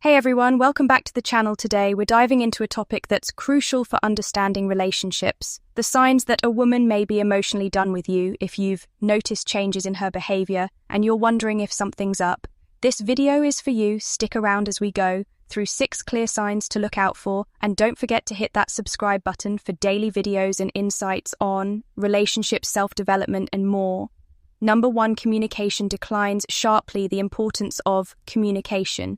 Hey everyone, welcome back to the channel. Today we're diving into a topic that's crucial for understanding relationships. The signs that a woman may be emotionally done with you. If you've noticed changes in her behavior and you're wondering if something's up, this video is for you. Stick around as we go through 6 clear signs to look out for, and don't forget to hit that subscribe button for daily videos and insights on relationships, self-development, and more. Number 1, communication declines sharply. The importance of communication.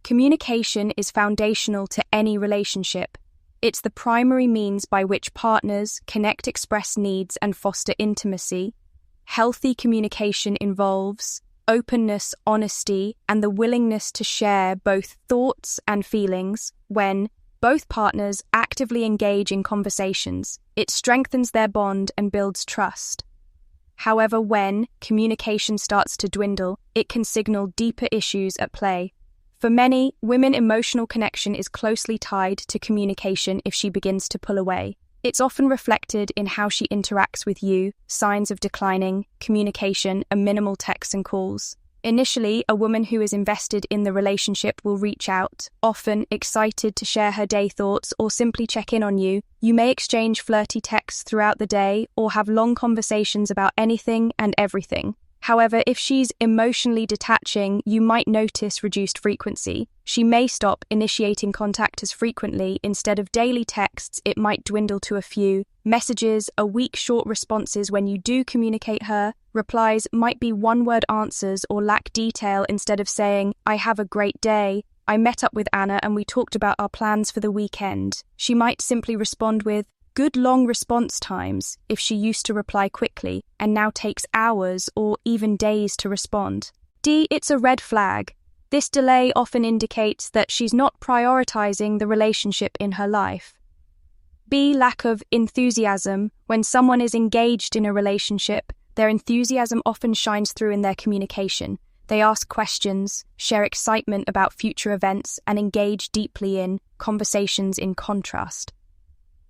Communication is foundational to any relationship. It's the primary means by which partners connect, express needs, and foster intimacy. Healthy communication involves openness, honesty, and the willingness to share both thoughts and feelings. When both partners actively engage in conversations, it strengthens their bond and builds trust. However, when communication starts to dwindle, it can signal deeper issues at play. For many women, emotional connection is closely tied to communication. If she begins to pull away, it's often reflected in how she interacts with you. Signs of declining communication are minimal texts and calls. Initially, a woman who is invested in the relationship will reach out, often excited to share her day thoughts or simply check in on you. You may exchange flirty texts throughout the day or have long conversations about anything and everything. However, if she's emotionally detaching, you might notice reduced frequency. She may stop initiating contact as frequently. Instead of daily texts, it might dwindle to a few messages a week, short responses when you do communicate her. Replies might be one-word answers or lack detail. Instead of saying, "I have a great day, I met up with Anna and we talked about our plans for the weekend," she might simply respond with, "Good long response times," if she used to reply quickly and now takes hours or even days to respond. D. It's a red flag. This delay often indicates that she's not prioritizing the relationship in her life. B. Lack of enthusiasm. When someone is engaged in a relationship, their enthusiasm often shines through in their communication. They ask questions, share excitement about future events, and engage deeply in conversations. In contrast,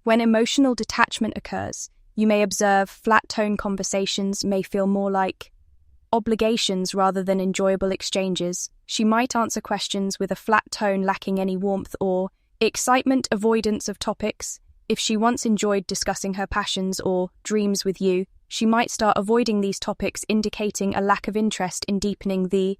when emotional detachment occurs, you may observe flat-tone conversations may feel more like obligations rather than enjoyable exchanges. She might answer questions with a flat tone lacking any warmth or excitement. Avoidance of topics. If she once enjoyed discussing her passions or dreams with you, she might start avoiding these topics, indicating a lack of interest in deepening the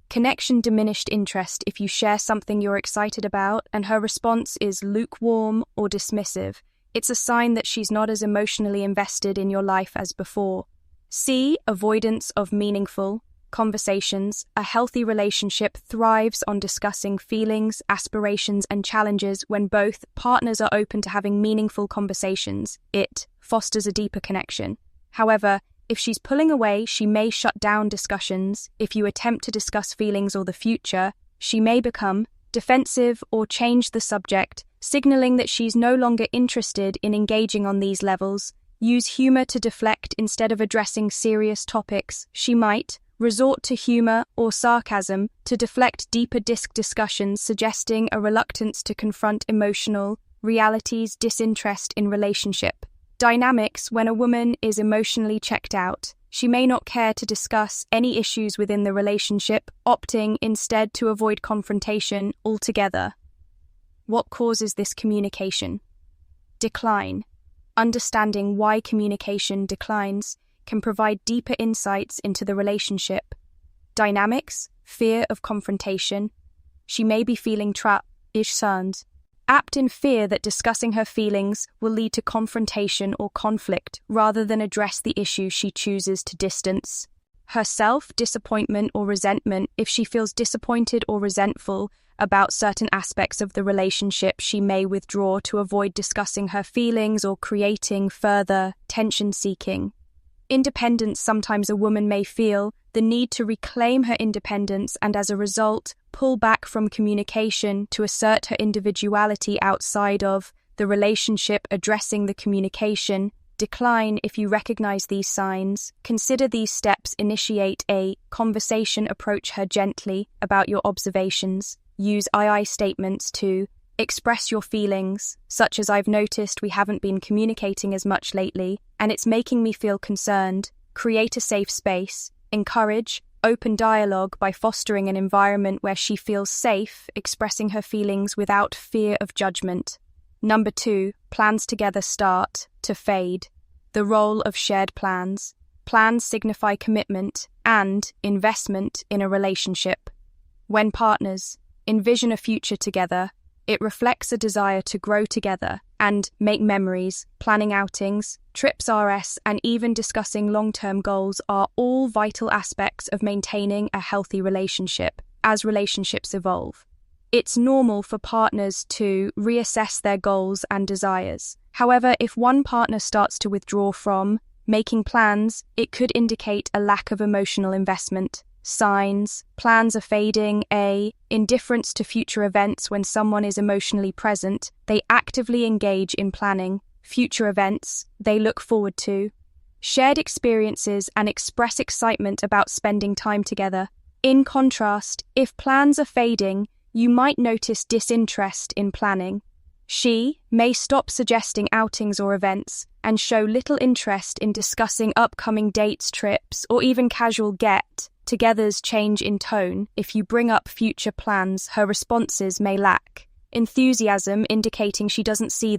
connection. Diminished interest. If you share something you're excited about and her response is lukewarm or dismissive, it's a sign that she's not as emotionally invested in your life as before. C. Avoidance of meaningful conversations. A healthy relationship thrives on discussing feelings, aspirations, and challenges. When both partners are open to having meaningful conversations, it fosters a deeper connection. However, if she's pulling away, she may shut down discussions. If you attempt to discuss feelings or the future, she may become defensive or change the subject, signaling that she's no longer interested in engaging on these levels. Use humor to deflect instead of addressing serious topics. She might resort to humor or sarcasm to deflect deeper discussions, suggesting a reluctance to confront emotional realities. Disinterest in relationship dynamics. When a woman is emotionally checked out, she may not care to discuss any issues within the relationship, opting instead to avoid confrontation altogether. What causes this communication decline? Understanding why communication declines can provide deeper insights into the relationship dynamics. Fear of confrontation. She may be feeling trapped, apt in fear that discussing her feelings will lead to confrontation or conflict rather than address the issue. She chooses to distance herself. Disappointment or resentment. If she feels disappointed or resentful about certain aspects of the relationship, she may withdraw to avoid discussing her feelings or creating further tension. Seeking independence. Sometimes a woman may feel the need to reclaim her independence and, as a result, pull back from communication to assert her individuality outside of the relationship. Addressing the communication decline. If you recognize these signs, consider these steps. Initiate a conversation. Approach her gently about your observations. Use I statements to express your feelings, such as, "I've noticed we haven't been communicating as much lately, and it's making me feel concerned." Create a safe space. Encourage open dialogue by fostering an environment where she feels safe, expressing her feelings without fear of judgment. Number 2, plans together start to fade. The role of shared plans. Plans signify commitment and investment in a relationship. When partners envision a future together, it reflects a desire to grow together and make memories. Planning outings, trips RS, and even discussing long-term goals are all vital aspects of maintaining a healthy relationship as relationships evolve. It's normal for partners to reassess their goals and desires. However, if one partner starts to withdraw from making plans, it could indicate a lack of emotional investment. Signs: plans are fading. A. Indifference to future events. When someone is emotionally present, they actively engage in planning future events they look forward to, shared experiences, and express excitement about spending time together. In contrast, if plans are fading, you might notice disinterest in planning. She may stop suggesting outings or events and show little interest in discussing upcoming dates, trips, or even casual get-togethers. Change in tone. If you bring up future plans, her responses may lack enthusiasm, indicating she doesn't see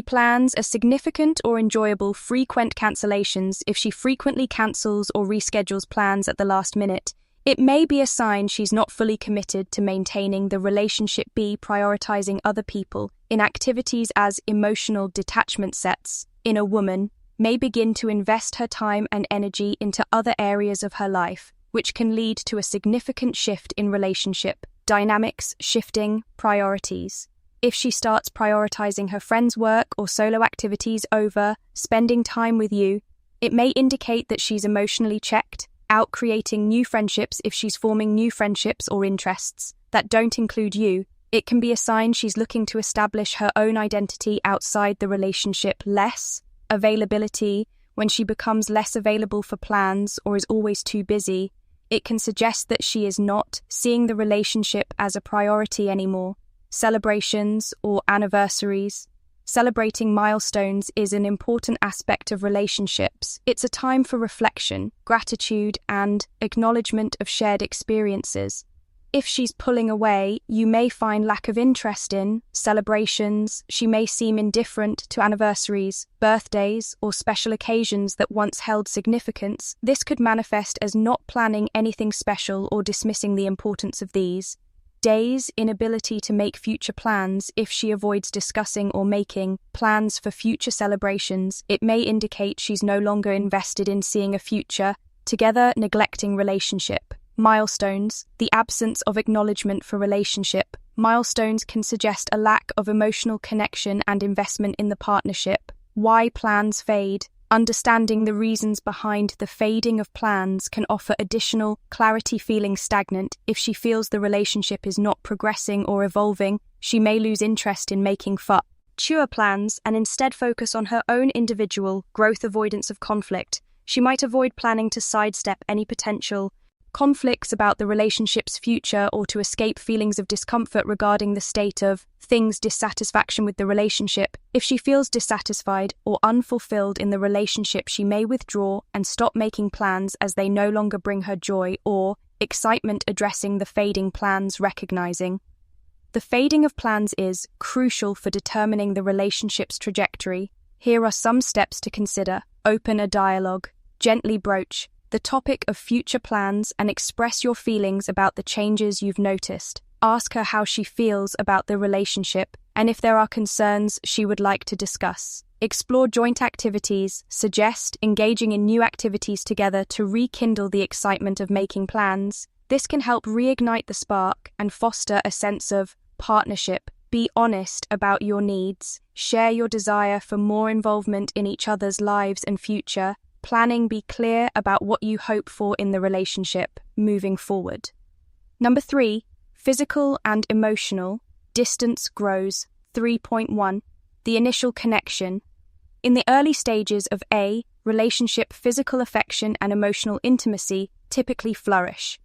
plans as significant or enjoyable. Frequent cancellations. If she frequently cancels or reschedules plans at the last minute, it may be a sign she's not fully committed to maintaining the relationship. B. Prioritizing other people in activities as emotional detachment sets in a woman may begin to invest her time and energy into other areas of her life, which can lead to a significant shift in relationship dynamics. Shifting priorities. If she starts prioritizing her friends' work or solo activities over spending time with you, it may indicate that she's emotionally checked out. Creating new friendships. If she's forming new friendships or interests that don't include you, it can be a sign she's looking to establish her own identity outside the relationship. Less availability. When she becomes less available for plans or is always too busy, it can suggest that she is not seeing the relationship as a priority anymore. Celebrations or anniversaries. Celebrating milestones is an important aspect of relationships. It's a time for reflection, gratitude, and acknowledgement of shared experiences. If she's pulling away, you may find lack of interest in celebrations. She may seem indifferent to anniversaries, birthdays, or special occasions that once held significance. This could manifest as not planning anything special or dismissing the importance of these days. Inability to make future plans. If she avoids discussing or making plans for future celebrations, it may indicate she's no longer invested in seeing a future together. Neglecting relationship milestones. The absence of acknowledgement for relationship milestones can suggest a lack of emotional connection and investment in the partnership. Why plans fade. Understanding the reasons behind the fading of plans can offer additional clarity. Feeling stagnant. If she feels the relationship is not progressing or evolving, she may lose interest in making future plans and instead focus on her own individual growth. Avoidance of conflict. She might avoid planning to sidestep any potential conflicts about the relationship's future or to escape feelings of discomfort regarding the state of things. Dissatisfaction with the relationship. If she feels dissatisfied or unfulfilled in the relationship, she may withdraw and stop making plans as they no longer bring her joy or excitement. Addressing the fading plans. Recognizing the fading of plans is crucial for determining the relationship's trajectory. Here are some steps to consider. Open a dialogue. Gently broach the topic of future plans and express your feelings about the changes you've noticed. Ask her how she feels about the relationship and if there are concerns she would like to discuss. Explore joint activities. Suggest engaging in new activities together to rekindle the excitement of making plans. This can help reignite the spark and foster a sense of partnership. Be honest about your needs. Share your desire for more involvement in each other's lives and future. Planning. Be clear about what you hope for in the relationship moving forward. Number 3, physical and emotional. Distance grows. 3.1. The initial connection. In the early stages of a relationship, physical affection and emotional intimacy typically flourish.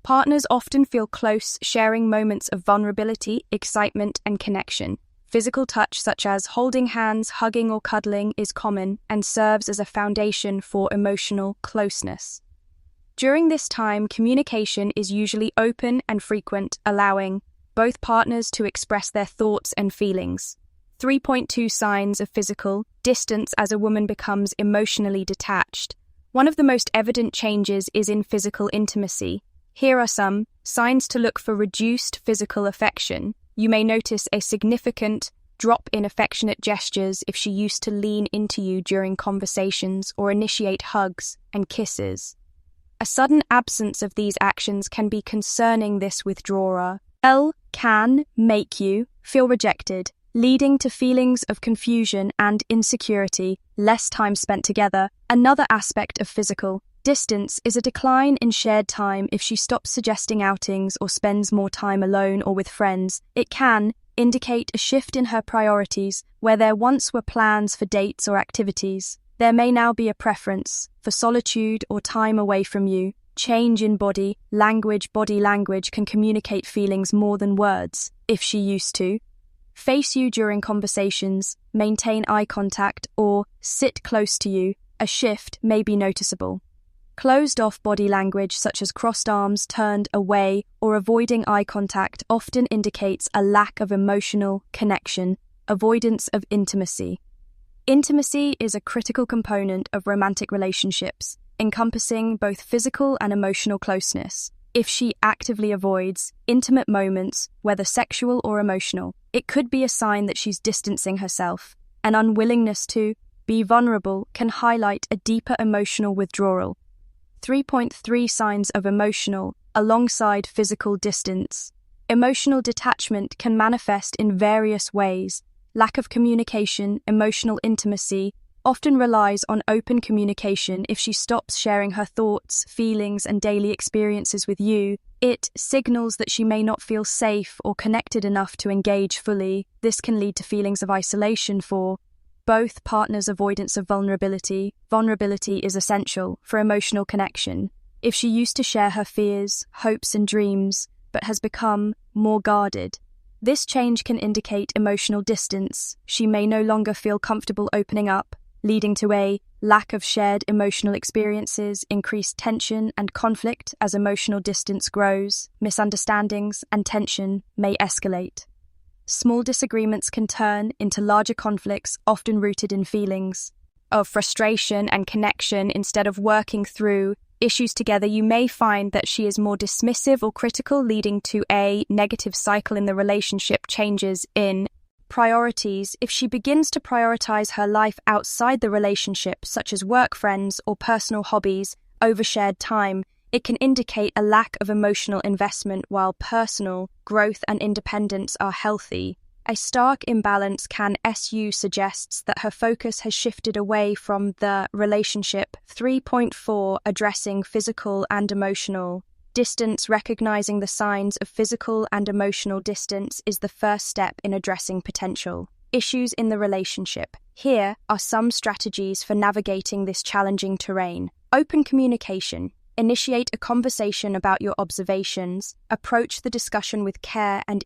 Partners often feel close, sharing moments of vulnerability, excitement, and connection. Physical touch, such as holding hands, hugging, or cuddling, is common and serves as a foundation for emotional closeness. During this time, communication is usually open and frequent, allowing both partners to express their thoughts and feelings. 3.2 Signs of physical distance as a woman becomes emotionally detached. One of the most evident changes is in physical intimacy. Here are some signs to look for: reduced physical affection. You may notice a significant drop in affectionate gestures if she used to lean into you during conversations or initiate hugs and kisses. A sudden absence of these actions can be concerning. This withdrawal can make you feel rejected, leading to feelings of confusion and insecurity. Less time spent together. Another aspect of physical distance is a decline in shared time. If she stops suggesting outings or spends more time alone or with friends, it can indicate a shift in her priorities. Where there once were plans for dates or activities, there may now be a preference for solitude or time away from you. Change in body language. Body language can communicate feelings more than words. If she used to face you during conversations, maintain eye contact, or sit close to you, a shift may be noticeable. Closed-off body language, such as crossed arms, turned away, or avoiding eye contact, often indicates a lack of emotional connection, avoidance of intimacy. Intimacy is a critical component of romantic relationships, encompassing both physical and emotional closeness. If she actively avoids intimate moments, whether sexual or emotional, it could be a sign that she's distancing herself. An unwillingness to be vulnerable can highlight a deeper emotional withdrawal. 3.3 Signs of emotional alongside physical distance. Emotional detachment can manifest in various ways. Lack of communication. Emotional intimacy often relies on open communication. If she stops sharing her thoughts, feelings, and daily experiences with you, it signals that she may not feel safe or connected enough to engage fully. This can lead to feelings of isolation for both partners. Avoidance of vulnerability. Vulnerability is essential for emotional connection. If she used to share her fears, hopes, and dreams, but has become more guarded, this change can indicate emotional distance. She may no longer feel comfortable opening up, leading to a lack of shared emotional experiences. Increased tension and conflict. As emotional distance grows, misunderstandings and tension may escalate. Small disagreements can turn into larger conflicts, often rooted in feelings of frustration and connection. Instead of working through issues together, you may find that she is more dismissive or critical, leading to a negative cycle in the relationship. Changes in priorities. If she begins to prioritize her life outside the relationship, such as work, friends, or personal hobbies, over shared time, it can indicate a lack of emotional investment. While personal growth and independence are healthy, a stark imbalance can suggests that her focus has shifted away from the relationship. 3.4 Addressing physical and emotional distance. Recognizing the signs of physical and emotional distance is the first step in addressing potential issues in the relationship. Here are some strategies for navigating this challenging terrain. Open communication. Initiate a conversation about your observations. Approach the discussion with care and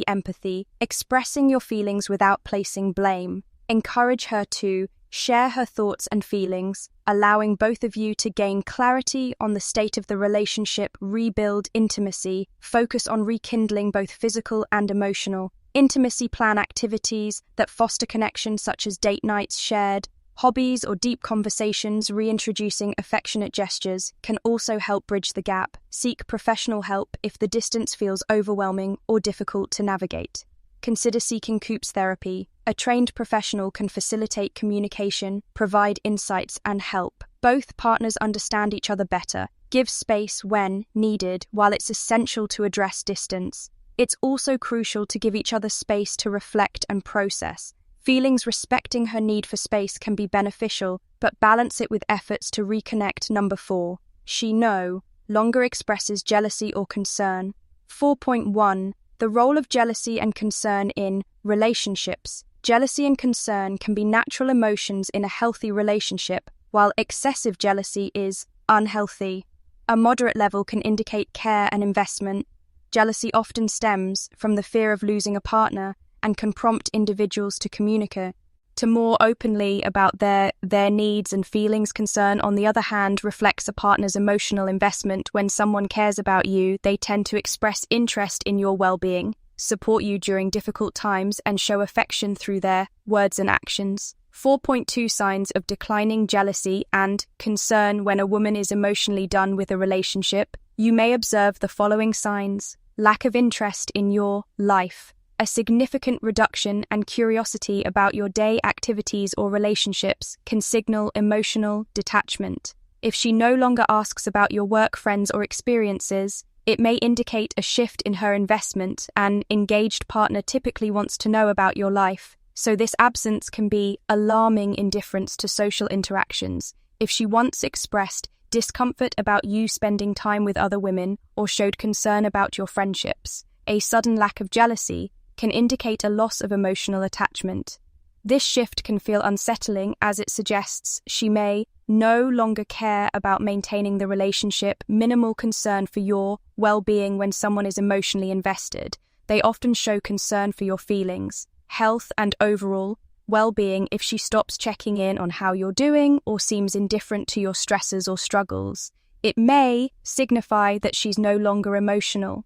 empathy, expressing your feelings without placing blame. Encourage her to share her thoughts and feelings, allowing both of you to gain clarity on the state of the relationship. Rebuild intimacy. Focus on rekindling both physical and emotional intimacy. Plan activities that foster connection, such as date nights, shared hobbies, or deep conversations. Reintroducing affectionate gestures can also help bridge the gap. Seek professional help if the distance feels overwhelming or difficult to navigate. Consider seeking coops therapy. A trained professional can facilitate communication, provide insights, and help both partners understand each other better. Give space when needed. While it's essential to address distance, it's also crucial to give each other space to reflect and process feelings. Respecting her need for space can be beneficial, but balance it with efforts to reconnect. 4. She no longer expresses jealousy or concern. 4.1 The role of jealousy and concern in relationships. Jealousy and concern can be natural emotions in a healthy relationship, while excessive jealousy is unhealthy. A moderate level can indicate care and investment. Jealousy often stems from the fear of losing a partner and can prompt individuals to communicate to more openly about their needs and feelings. Concern, on the other hand, reflects a partner's emotional investment. When someone cares about you, they tend to express interest in your well-being, support you during difficult times, and show affection through their words and actions. 4.2 Signs of declining jealousy and concern. When a woman is emotionally done with a relationship, you may observe the following signs: lack of interest in your life, a significant reduction and curiosity about your day activities or relationships can signal emotional detachment. If she no longer asks about your work, friends, or experiences, it may indicate a shift in her investment. An engaged partner typically wants to know about your life, so this absence can be alarming. Indifference to social interactions. If she once expressed discomfort about you spending time with other women or showed concern about your friendships, a sudden lack of jealousy can indicate a loss of emotional attachment. This shift can feel unsettling, as it suggests she may no longer care about maintaining the relationship. Minimal concern for your well-being. When someone is emotionally invested, they often show concern for your feelings, health, and overall well-being. If she stops checking in on how you're doing or seems indifferent to your stresses or struggles, it may signify that she's no longer emotional.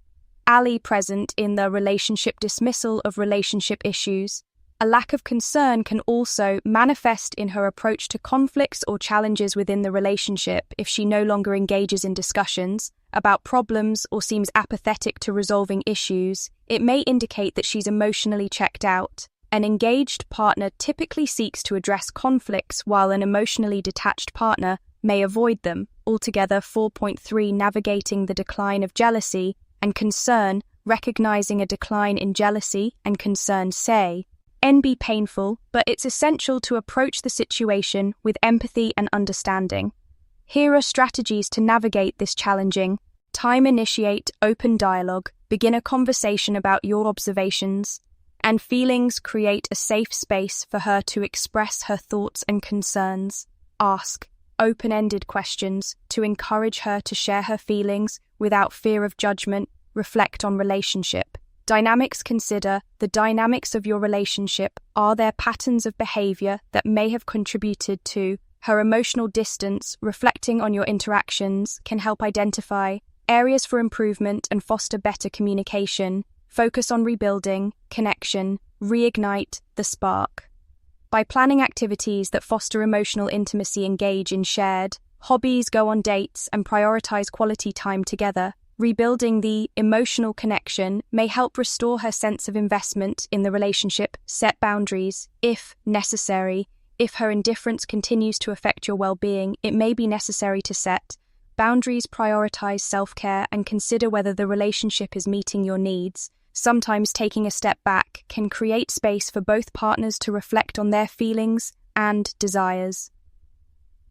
Present in the relationship. Dismissal of relationship issues. A lack of concern can also manifest in her approach to conflicts or challenges within the relationship. If she no longer engages in discussions about problems or seems apathetic to resolving issues, it may indicate that she's emotionally checked out. An engaged partner typically seeks to address conflicts, while an emotionally detached partner may avoid them altogether. 4.3 Navigating the decline of jealousy and concern. Recognizing a decline in jealousy and concern can be painful, but it's essential to approach the situation with empathy and understanding. Here are strategies to navigate this challenging time. Initiate open dialogue. Begin a conversation about your observations and feelings. Create a safe space for her to express her thoughts and concerns. Ask open-ended questions to encourage her to share her feelings without fear of judgment. Reflect on relationship dynamics. Consider the dynamics of your relationship. Are there patterns of behavior that may have contributed to her emotional distance? Reflecting on your interactions can help identify areas for improvement and foster better communication. Focus on rebuilding connection. Reignite the spark by planning activities that foster emotional intimacy. Engage in shared hobbies, go on dates, and prioritize quality time together. Rebuilding the emotional connection may help restore her sense of investment in the relationship. Set boundaries, if necessary. If her indifference continues to affect your well-being, it may be necessary to set boundaries. Prioritize self-care and consider whether the relationship is meeting your needs. Sometimes taking a step back can create space for both partners to reflect on their feelings and desires.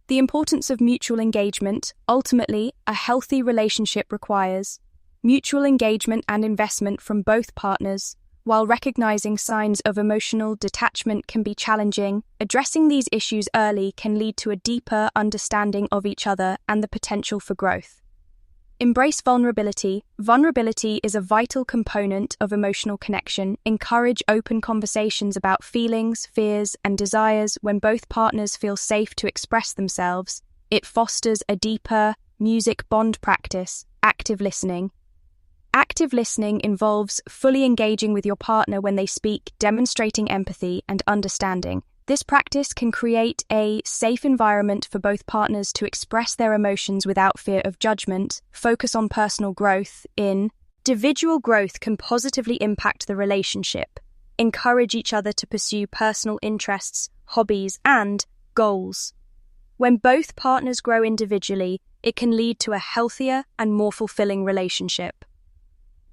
The importance of mutual engagement. Ultimately, a healthy relationship requires mutual engagement and investment from both partners. While recognizing signs of emotional detachment can be challenging, addressing these issues early can lead to a deeper understanding of each other and the potential for growth. Embrace vulnerability. Vulnerability is a vital component of emotional connection. Encourage open conversations about feelings, fears, and desires. When both partners feel safe to express themselves, it fosters a deeper music bond. Practice active listening. Active listening involves fully engaging with your partner when they speak, demonstrating empathy and understanding. This practice can create a safe environment for both partners to express their emotions without fear of judgment. Focus on personal growth. Individual growth can positively impact the relationship. Encourage each other to pursue personal interests, hobbies, and goals. When both partners grow individually, it can lead to a healthier and more fulfilling relationship.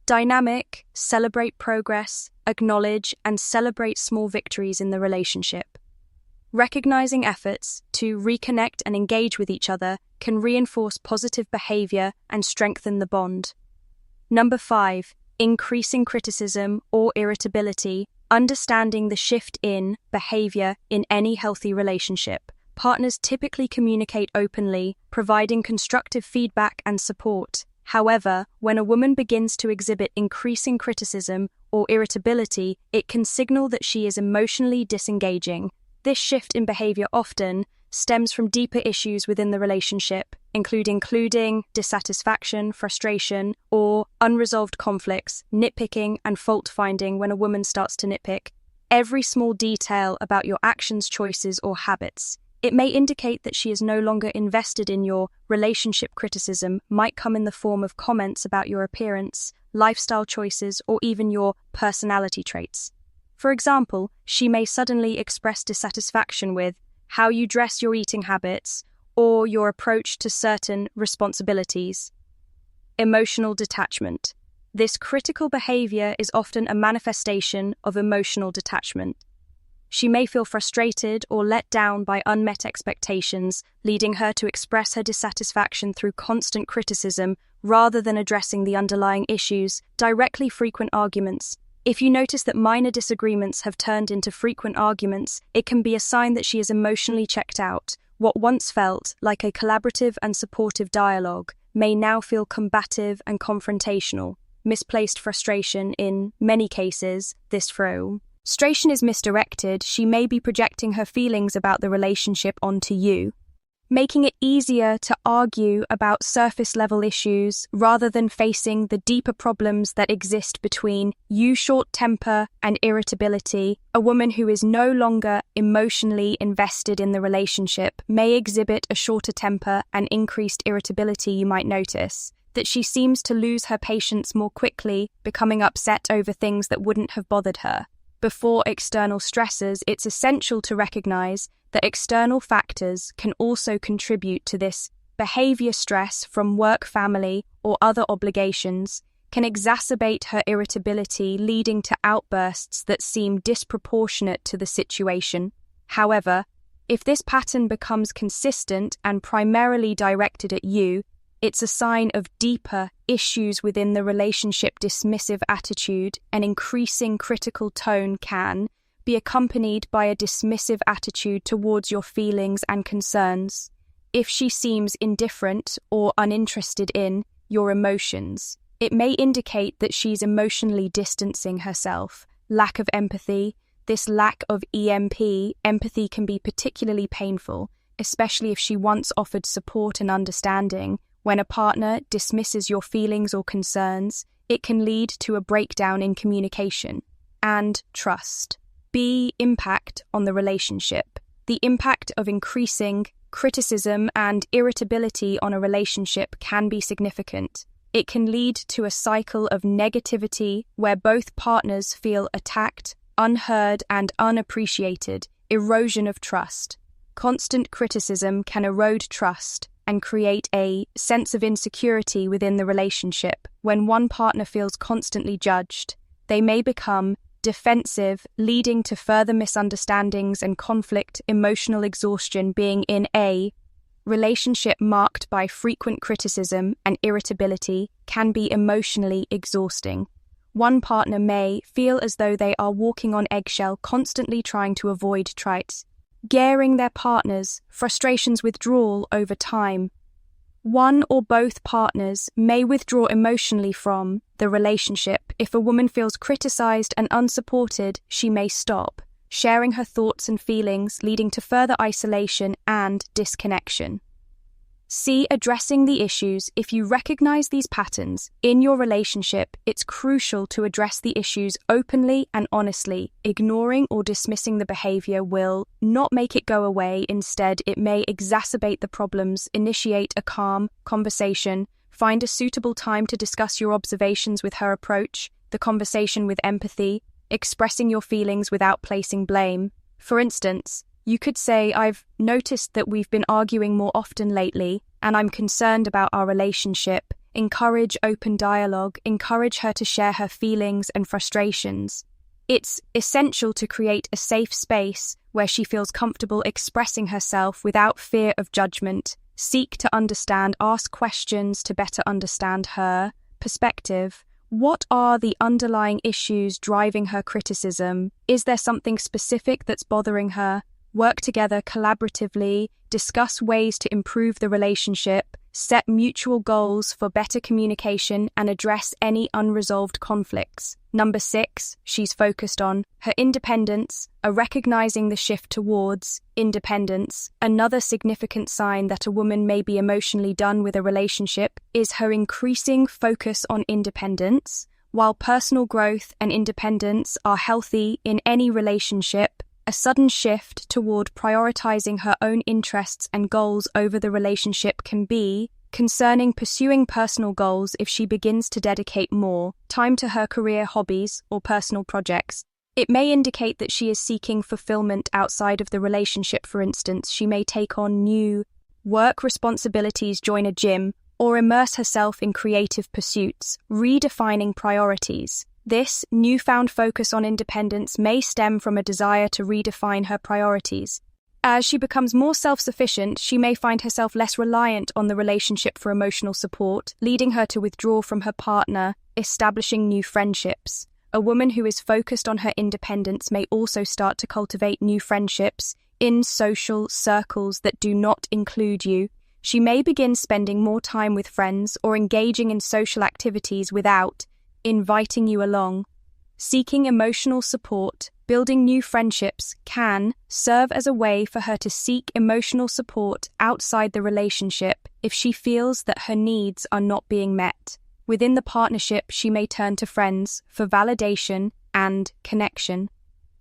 Dynamic, celebrate progress, acknowledge and celebrate small victories in the relationship. Recognizing efforts to reconnect and engage with each other can reinforce positive behavior and strengthen the bond. Number 5, increasing criticism or irritability. Understanding the shift in behavior in any healthy relationship. Partners typically communicate openly, providing constructive feedback and support. However, when a woman begins to exhibit increasing criticism or irritability, it can signal that she is emotionally disengaging. This shift in behavior often stems from deeper issues within the relationship, including dissatisfaction, frustration, or unresolved conflicts, nitpicking, and fault-finding. When a woman starts to nitpick every small detail about your actions, choices, or habits, it may indicate that she is no longer invested in your relationship. Criticism might come in the form of comments about your appearance, lifestyle choices, or even your personality traits. For example, she may suddenly express dissatisfaction with how you dress, your eating habits, or your approach to certain responsibilities. Emotional detachment. This critical behavior is often a manifestation of emotional detachment. She may feel frustrated or let down by unmet expectations, leading her to express her dissatisfaction through constant criticism rather than addressing the underlying issues directly. Frequent arguments. If you notice that minor disagreements have turned into frequent arguments, it can be a sign that she is emotionally checked out. What once felt like a collaborative and supportive dialogue may now feel combative and confrontational. Misplaced frustration. In many cases, this frustration is misdirected. She may be projecting her feelings about the relationship onto you, making it easier to argue about surface-level issues rather than facing the deeper problems that exist between you. Short temper and irritability. A woman who is no longer emotionally invested in the relationship may exhibit a shorter temper and increased irritability. You might notice that she seems to lose her patience more quickly, becoming upset over things that wouldn't have bothered her before. External stressors. It's essential to recognize that external factors can also contribute to this behavior. Stress from work, family, or other obligations can exacerbate her irritability, leading to outbursts that seem disproportionate to the situation. However, if this pattern becomes consistent and primarily directed at you, it's a sign of deeper issues within the relationship. Dismissive attitude. An increasing critical tone can be accompanied by a dismissive attitude towards your feelings and concerns. If she seems indifferent or uninterested in your emotions, it may indicate that she's emotionally distancing herself. Lack of empathy. This lack of empathy can be particularly painful, especially if she once offered support and understanding. When a partner dismisses your feelings or concerns, it can lead to a breakdown in communication and trust. Impact on the relationship. The impact of increasing criticism and irritability on a relationship can be significant. It can lead to a cycle of negativity where both partners feel attacked, unheard, and unappreciated. Erosion of trust. Constant criticism can erode trust and create a sense of insecurity within the relationship. When one partner feels constantly judged, they may become defensive, leading to further misunderstandings and conflict. Emotional exhaustion. Being in a relationship marked by frequent criticism and irritability can be emotionally exhausting. One partner may feel as though they are walking on eggshell, constantly trying to avoid gearing their partners. Frustrations. Withdrawal. Over time, one or both partners may withdraw emotionally from the relationship. If a woman feels criticized and unsupported, she may stop sharing her thoughts and feelings, leading to further isolation and disconnection. Addressing the issues. If you recognize these patterns in your relationship, it's crucial to address the issues openly and honestly. Ignoring or dismissing the behavior will not make it go away. Instead, it may exacerbate the problems. Initiate a calm conversation. Find a suitable time to discuss your observations with her. Approach the conversation with empathy, expressing your feelings without placing blame. For instance, you could say, "I've noticed that we've been arguing more often lately, and I'm concerned about our relationship." Encourage open dialogue. Encourage her to share her feelings and frustrations. It's essential to create a safe space where she feels comfortable expressing herself without fear of judgment. Seek to understand. Ask questions to better understand her perspective. What are the underlying issues driving her criticism? Is there something specific that's bothering her? Work together collaboratively, discuss ways to improve the relationship, set mutual goals for better communication, and address any unresolved conflicts. Number 6, she's focused on her independence, recognizing the shift towards independence. Another significant sign that a woman may be emotionally done with a relationship is her increasing focus on independence. While personal growth and independence are healthy in any relationship, a sudden shift toward prioritizing her own interests and goals over the relationship can be concerning. Pursuing personal goals if she begins to dedicate more time to her career, hobbies, or personal projects. It may indicate that she is seeking fulfillment outside of the relationship. For instance, she may take on new work responsibilities, join a gym, or immerse herself in creative pursuits, redefining priorities. This newfound focus on independence may stem from a desire to redefine her priorities. As she becomes more self-sufficient, she may find herself less reliant on the relationship for emotional support, leading her to withdraw from her partner, establishing new friendships. A woman who is focused on her independence may also start to cultivate new friendships in social circles that do not include you. She may begin spending more time with friends or engaging in social activities without inviting you along. Seeking emotional support, building new friendships can serve as a way for her to seek emotional support outside the relationship if she feels that her needs are not being met. Within the partnership, she may turn to friends for validation and connection.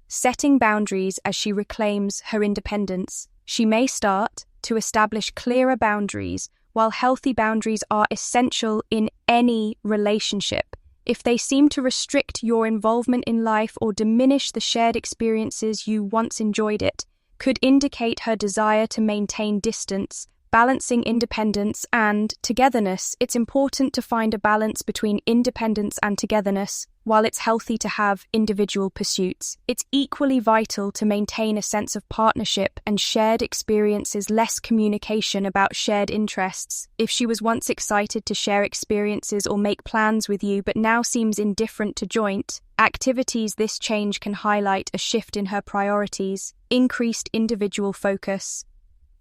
Setting boundaries as she reclaims her independence, she may start to establish clearer boundaries. While healthy boundaries are essential in any relationship, if they seem to restrict your involvement in life or diminish the shared experiences you once enjoyed, it could indicate her desire to maintain distance. Balancing independence and togetherness. It's important to find a balance between independence and togetherness. While it's healthy to have individual pursuits, it's equally vital to maintain a sense of partnership and shared experiences. Less communication about shared interests. If she was once excited to share experiences or make plans with you but now seems indifferent to joint activities, this change can highlight a shift in her priorities. Increased individual focus.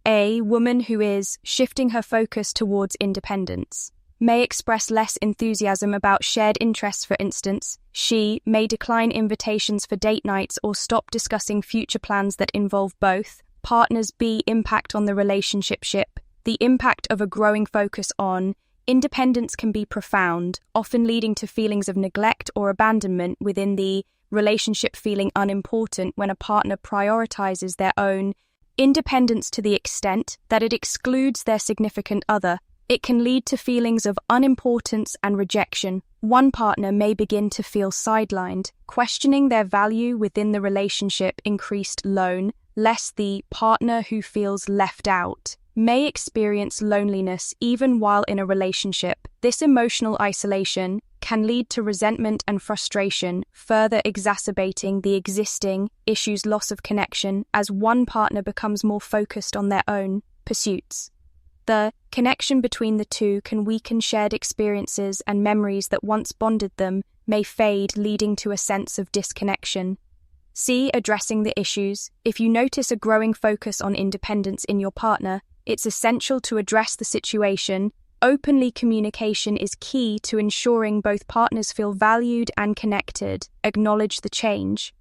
A woman who is shifting her focus towards independence may express less enthusiasm about shared interests. For instance, she may decline invitations for date nights or stop discussing future plans that involve both partners. B. Impact on the relationship. The impact of a growing focus on independence can be profound, often leading to feelings of neglect or abandonment within the relationship. Feeling unimportant when a partner prioritizes their own independence to the extent that it excludes their significant other. It can lead to feelings of unimportance and rejection. One partner may begin to feel sidelined, questioning their value within the relationship. Increased loneliness. The partner who feels left out may experience loneliness even while in a relationship. This emotional isolation can lead to resentment and frustration, further exacerbating the existing issues. Loss of connection. As one partner becomes more focused on their own pursuits, the connection between the two can weaken. Shared experiences and memories that once bonded them may fade, leading to a sense of disconnection. C. Addressing the issues. If you notice a growing focus on independence in your partner, it's essential to address the situation. Openly communication is key to ensuring both partners feel valued and connected. Acknowledge the change.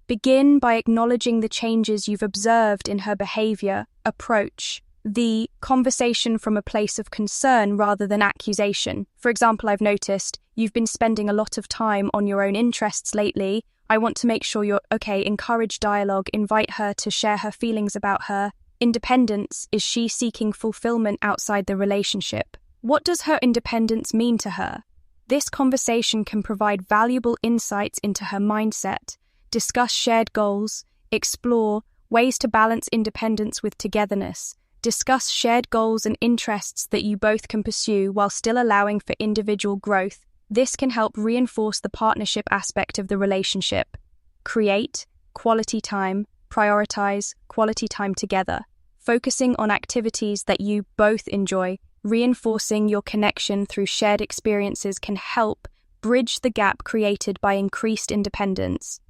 Begin by acknowledging the changes you've observed in her behavior. Approach the conversation from a place of concern rather than accusation. For example, I've noticed you've been spending a lot of time on your own interests lately. I want to make sure you're okay. Encourage dialogue. Invite her to share her feelings about her independence. Is she seeking fulfillment outside the relationship? What does her independence mean to her? This conversation can provide valuable insights into her mindset. Discuss shared goals. Explore ways to balance independence with togetherness. Discuss shared goals and interests that you both can pursue while still allowing for individual growth. This can help reinforce the partnership aspect of the relationship. Create quality time. Prioritize quality time together, focusing on activities that you both enjoy. Reinforcing your connection through shared experiences can help bridge the gap created by increased independence.